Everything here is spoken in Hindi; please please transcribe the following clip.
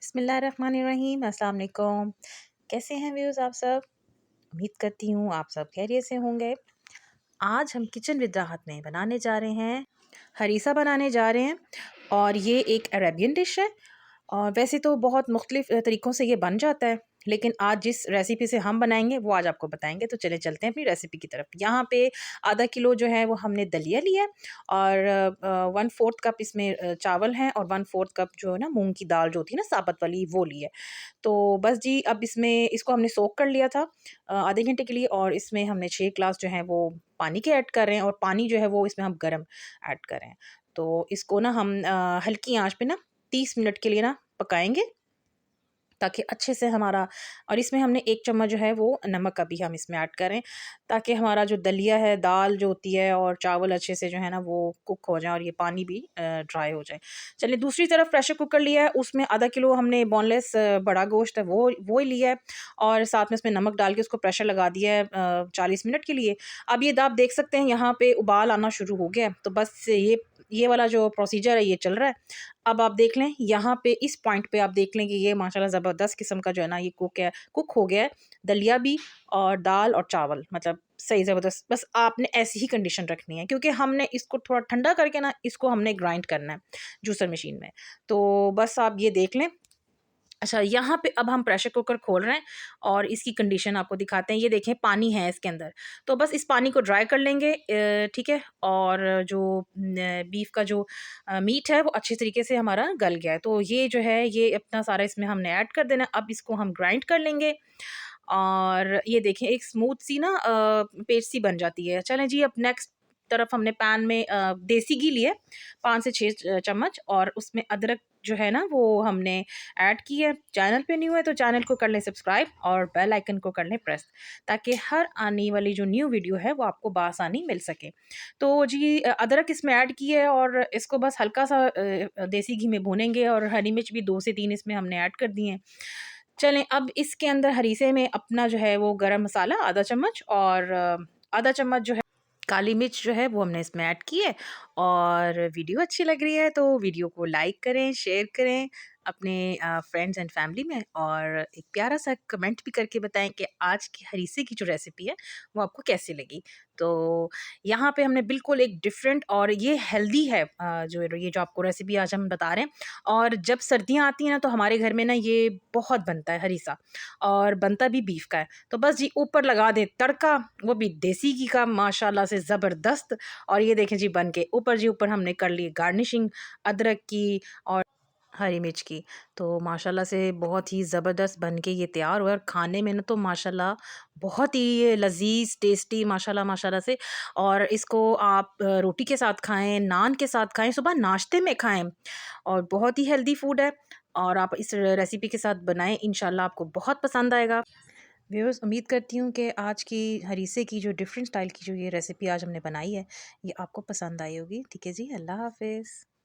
बिस्मिल्लाहिर्रहमानिर्रहीम। अस्सलाम वालेकुम। कैसे हैं व्यूज़ आप सब? उम्मीद करती हूँ आप सब खैरियत से होंगे। आज हम किचन विद राहत में बनाने जा रहे हैं, हरीसा बनाने जा रहे हैं और ये एक अरेबियन डिश है। और वैसे तो बहुत मुख्तलिफ़ तरीक़ों से ये बन जाता है, लेकिन आज जिस रेसिपी से हम बनाएंगे वो आज आपको बताएंगे। तो चले चलते हैं अपनी रेसिपी की तरफ। यहाँ पे आधा किलो जो है वो हमने दलिया लिया है और 1/4 कप इसमें चावल हैं और 1/4 कप जो है ना मूंग की दाल जो होती है ना साबत वाली, वो ली है। तो बस जी, अब इसमें इसको हमने सोक कर लिया था आधे घंटे के लिए, और इसमें हमने 6 ग्लास जो है वो पानी के ऐड कर रहे हैं, और पानी जो है वो इसमें हम गर्म ऐड कर रहे हैं। तो इसको ना हम हल्की आंच पे ना 30 मिनट के लिए ना पकाएंगे, ताकि अच्छे से हमारा, और इसमें हमने 1 चम्मच जो है वो नमक अभी हम इसमें ऐड करें, ताकि हमारा जो दलिया है, दाल जो होती है और चावल अच्छे से जो है ना वो कुक हो जाए और ये पानी भी ड्राई हो जाए। चलिए, दूसरी तरफ प्रेशर कुकर लिया है, उसमें आधा किलो हमने बोनलेस बड़ा गोश्त है वो ही लिया है, और साथ में इसमें नमक डाल के उसको प्रेशर लगा दिया है 40 मिनट के लिए। अब ये आप देख सकते हैं यहाँ पे उबाल आना शुरू हो गया है। तो बस ये वाला जो प्रोसीजर है ये चल रहा है। अब आप देख लें, यहाँ पे इस पॉइंट पे आप देख लें कि ये माशाल्लाह ज़बरदस्त किस्म का जो है ना ये कुक हो गया है, दलिया भी और दाल और चावल, मतलब सही ज़बरदस्त। बस आपने ऐसी ही कंडीशन रखनी है, क्योंकि हमने इसको थोड़ा ठंडा करके ना इसको हमने ग्राइंड करना है जूसर मशीन में। तो बस आप ये देख लें। अच्छा, यहाँ पे अब हम प्रेशर कुकर खोल रहे हैं और इसकी कंडीशन आपको दिखाते हैं। ये देखें, पानी है इसके अंदर। तो बस इस पानी को ड्राई कर लेंगे, ठीक है। और जो बीफ का जो मीट है वो अच्छे तरीके से हमारा गल गया है। तो ये जो है ये अपना सारा इसमें हमने ऐड कर देना है। अब इसको हम ग्राइंड कर लेंगे और ये देखें एक स्मूथ सी ना पेस्ट सी बन जाती है। चलें जी, अब नेक्स्ट तरफ हमने पैन में देसी घी लिए 5 से 6 चम्मच, और उसमें अदरक जो है ना वो हमने ऐड की है। चैनल पे न्यू है तो चैनल को कर लें सब्सक्राइब और बेल आइकन को कर लें प्रेस, ताकि हर आने वाली जो न्यू वीडियो है वो आपको बआसानी मिल सके। तो जी, अदरक इसमें ऐड की है और इसको बस हल्का सा देसी घी में भूनेंगे, और हरी मिर्च भी 2 से 3 इसमें हमने ऐड कर दी हैं। चलें, अब इसके अंदर हरीसे में अपना जो है वो गरम मसाला आधा चम्मच और आधा चम्मच जो है काली मिर्च जो है वो हमने इसमें ऐड की है। और वीडियो अच्छी लग रही है तो वीडियो को लाइक करें, शेयर करें अपने फ्रेंड्स एंड फैमिली में, और एक प्यारा सा कमेंट भी करके बताएं कि आज की हरीसे की जो रेसिपी है वो आपको कैसी लगी। तो यहाँ पे हमने बिल्कुल एक डिफरेंट और ये हेल्दी है, जो आपको रेसिपी आज हम बता रहे हैं। और जब सर्दियाँ आती हैं ना तो हमारे घर में ना ये बहुत बनता है हरीसा, और बनता भी बीफ का है। तो बस जी, ऊपर लगा दें तड़का, वो भी देसी घी का माशाल्लाह से ज़बरदस्त। और ये देखें जी, बन के ऊपर हमने कर ली गार्निशिंग अदरक की और हरी मिर्च की। तो माशाल्लाह से बहुत ही ज़बरदस्त बन के ये तैयार हुआ है, और खाने में ना तो माशाल्लाह बहुत ही लज़ीज़ टेस्टी माशाल्लाह माशाल्लाह से। और इसको आप रोटी के साथ खाएं, नान के साथ खाएं, सुबह नाश्ते में खाएं, और बहुत ही हेल्दी फूड है। और आप इस रेसिपी के साथ बनाएं, इंशाल्लाह आपको बहुत पसंद आएगा। व्यूअर्स, उम्मीद करती हूँ कि आज की हरीसे की जो डिफरेंट स्टाइल की जो ये रेसिपी आज हमने बनाई है ये आपको पसंद आई होगी। ठीक है जी, अल्लाह हाफ़िज़।